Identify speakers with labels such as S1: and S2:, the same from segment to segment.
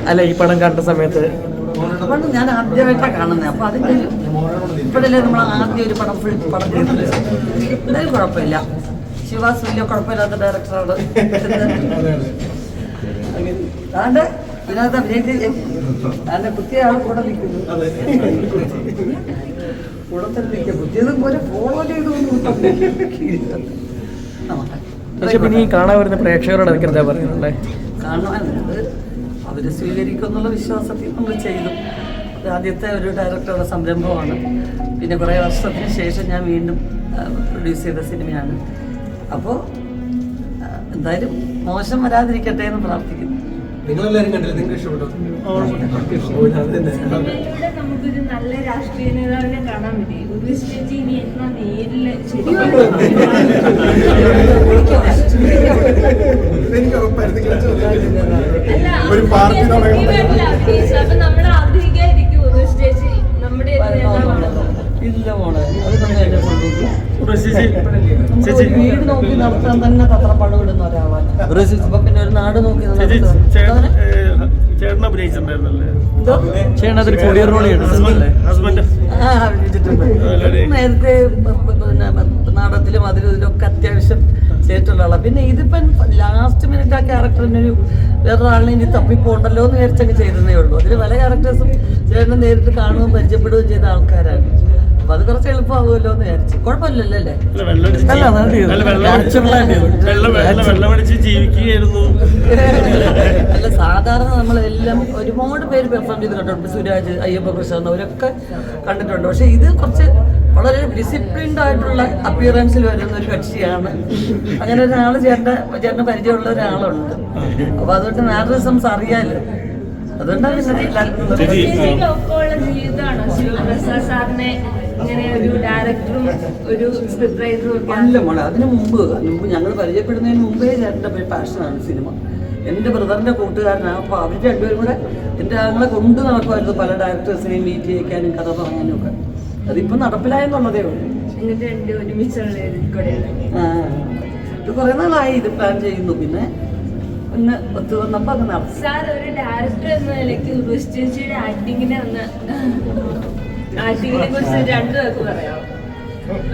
S1: അല്ല, ഈ പടം കണ്ട സമയത്ത്
S2: പണ്ട് ഞാൻ ആദ്യമായിട്ടാണ് കാണുന്നത്. അപ്പോൾ അതിൻ്റെ ഇപ്പോഴല്ലേ നമ്മൾ ആദ്യം ഒരു പടം ചെയ്തത്. എന്തായാലും കുഴപ്പമില്ല. ശിവാസ് വലിയ കുഴപ്പമില്ലാത്ത ഡയറക്ടറാണ്. അതാണ്ട് ഇതിനകത്ത് അഭിനയിച്ച് അതിൻ്റെ കുത്തിയ ആൾ കൂടെ നിൽക്കുന്നു. കൂടെ തന്നെ നിൽക്കുക. കുത്തിയതും പോലെ ഫോളോ ചെയ്തു.
S1: പക്ഷെ പിന്നെ ഈ കാണാൻ വരുന്ന പ്രേക്ഷകരോട് അതൊക്കെ എന്താ പറയുന്നുണ്ടേ?
S2: കാണാനുള്ളത് അവർ സ്വീകരിക്കും എന്നുള്ള വിശ്വാസത്തിൽ നമ്മൾ ചെയ്തു. അത് ആദ്യത്തെ ഒരു ഡയറക്ടറുടെ സംരംഭമാണ്. പിന്നെ കുറേ വർഷത്തിന് ശേഷം ഞാൻ വീണ്ടും പ്രൊഡ്യൂസ് ചെയ്ത സിനിമയാണ്. അപ്പോൾ എന്തായാലും മോശം വരാതിരിക്കട്ടെ എന്ന് പ്രാർത്ഥിക്കുന്നു.
S3: നിങ്ങളെല്ലാവരും കണ്ടില്ല? നിങ്ങൾക്ക് ഇഷ്ടപ്പെട്ടോ?
S4: നമുക്കൊരു നല്ല രാഷ്ട്രീയ നേതാവിനെ കാണാൻ പറ്റി. ഇനി എന്നാ നേരില് അപ്പൊ നമ്മൾ ആഗ്രഹിക്കാതിരിക്കും ചേച്ചി നമ്മുടെ
S2: ഇല്ല മോളെ, അത് വീട് നോക്കി നടത്താൻ തന്നെ തത്രപ്പടവിടുന്ന ഒരാളാണ്. അപ്പൊ പിന്നെ ഒരു നാട് നോക്കി
S1: ചേട്ടൻ അഭിനയിച്ചിട്ടുണ്ടായിരുന്നല്ലേ? ചേട്ടൻ കൊറിയർ റോൾ
S2: നേരത്തെ പിന്നെ നാടകത്തിലും അതിലും ഇതിലൊക്കെ അത്യാവശ്യം ചെയ്തിട്ടുള്ള ആളാണ്. പിന്നെ ഇതിപ്പം ലാസ്റ്റ് മിനിറ്റ് ആ ക്യാരക്ടറിനൊരു വേറൊരാളിനെ ഇനി തപ്പിപ്പോണ്ടല്ലോ എന്ന് വിചാരിച്ചങ്ങ് ചെയ്തതേ ഉള്ളൂ. അതിൽ പല ക്യാരക്ടേഴ്സും ചേട്ടനെ നേരിട്ട് കാണുകയും പരിചയപ്പെടുകയും ചെയ്ത ആൾക്കാരാണ്. അപ്പൊ അത് കുറച്ച് എളുപ്പമാകുമല്ലോ എന്ന് വിചാരിച്ചു. കുഴപ്പമില്ലല്ലോ അല്ലേ? അല്ല, സാധാരണ നമ്മളെല്ലാം ഒരുപാട് പേര് പെർഫോം ചെയ്ത് കണ്ടിട്ടുണ്ട്. സുരാജ്, അയ്യപ്പ പ്രസാദ് അവരൊക്കെ കണ്ടിട്ടുണ്ട്. പക്ഷെ ഇത് കുറച്ച് വളരെ ഡിസിപ്ലിൻഡ് ആയിട്ടുള്ള അപ്പിയറൻസിൽ വരുന്ന ഒരു കക്ഷിയാണ്. അങ്ങനെ ഒരാൾ ചേട്ടന് പരിചയമുള്ള ഒരാളുണ്ട്. അപ്പൊ അതുകൊണ്ട് മാനറിസംസ് അറിയാലോ. അതുകൊണ്ടാണ്
S4: ജീവിതമാണോ ശിവപ്രസാദ് സാറിനെ ഇങ്ങനെ ഒരു ഡയറക്ടറും ഒരു സ്ക്രിപ്റ്റ് റൈറ്ററും?
S2: അല്ല മോളെ, അതിന് മുമ്പ് ഞങ്ങൾ പരിചയപ്പെടുന്നതിന് മുമ്പേ ചേട്ടൻ്റെ പാഷനാണ് സിനിമ. എൻ്റെ ബ്രദറിൻ്റെ കൂട്ടുകാരനാണ്. അപ്പോൾ അവർ രണ്ടുപേരും കൂടെ എൻ്റെ ആങ്ങളെ കൊണ്ട് നടക്കുമായിരുന്നു പല ഡയറക്ടേഴ്സിനെയും മീറ്റ് ചെയ്യിക്കാനും കഥ പറയാനും ഒക്കെ. അതിപ്പോൾ നടപ്പിലായെന്നുള്ളതേ ഉള്ളൂ.
S4: ഇങ്ങനത്തെ രണ്ട് ഒരുമിച്ചുള്ള
S2: ഇത് കുറേ നാളായി ഇത് പ്ലാൻ ചെയ്യുന്നു. പിന്നെ ഒത്തു വന്നപ്പോൾ അത് നടത്തി.
S4: സാർ ഒരു ഡയറക്ടർ എന്ന നിലയ്ക്ക് ചേച്ചിയുടെ ആക്ടിങ്ങിനെ കുറിച്ച് രണ്ടു പേർക്ക് പറയാം.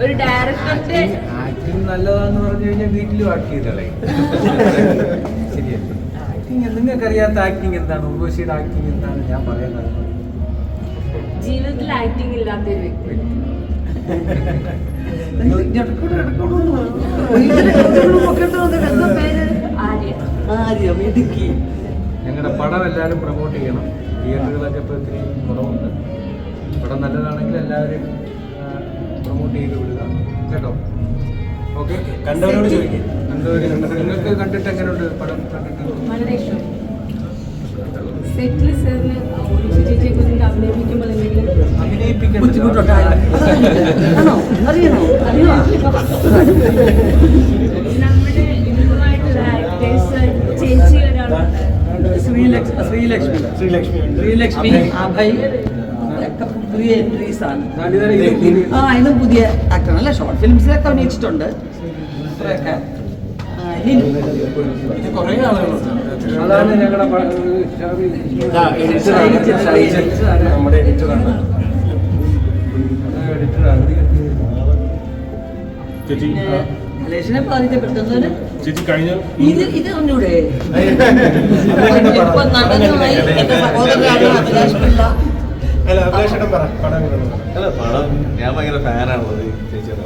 S4: ഒരു ഡയറക്ടറിന്റെ
S3: ആക്ടിങ് നല്ലതാന്ന് പറഞ്ഞു കഴിഞ്ഞാൽ വീട്ടിലും ആക്ട് ചെയ്തോളേ. ശരിയല്ല, ആക്ടിങ് നിങ്ങൾക്ക് അറിയാത്ത ആക്ടിങ് എന്താണ്? ഉർവശിയുടെ ആക്ടിങ് എന്താണ് ഞാൻ പറയുന്നത്?
S4: ജീവിതത്തിൽ ആക്ടിങ് ഇല്ലാത്തൊരു വ്യക്തി.
S3: ഞങ്ങളുടെ പടം എല്ലാവരും പ്രൊമോട്ട് ചെയ്യണം. തിയേറ്ററുകളൊക്കെ ഇപ്പോൾ ഒത്തിരി കുറവുണ്ട്. പടം നല്ലതാണെങ്കിൽ എല്ലാവരും പ്രൊമോട്ട് ചെയ്ത് വിടുക കേട്ടോ. ഓക്കെ, കണ്ടവരോട് ചോദിക്കും. നിങ്ങൾക്ക് കണ്ടിട്ട് എങ്ങനെയുണ്ട് പടം? കണ്ടിട്ട്
S4: വളരെ ഇഷ്ടം. സെറ്റിൽ സാറിന് ചേച്ചിയെ കുറിച്ച് അഭിനയിപ്പിക്കുമ്പോൾ എന്തെങ്കിലും നമ്മുടെ ഇതുമായിട്ടുള്ള ആക്ടേഴ്സ് ചേച്ചി ഒരാളാണ്.
S2: ശ്രീലക്ഷ്മി, അഭയ് പുതിയ എൻട്രീസ് ആണ്. ഇതും പുതിയ ആക്ടറാണ്. ഷോർട്ട് ഫിലിംസിലൊക്കെ അഭിനയിച്ചിട്ടുണ്ട്.
S3: അതാണ് ഞങ്ങളുടെ
S2: മലേഷ്യനെ ബാധിക്കപ്പെട്ടതിന് ഇത് അറിഞ്ഞൂടെ? ഇപ്പൊ നടനുമായി എന്റെ സഹോദരനാണ് അഭിലാഷ് പിള്ള.
S5: പടം ഞാൻ ഭയങ്കര ഫാനാണുള്ളത് ചേച്ചിയുടെ.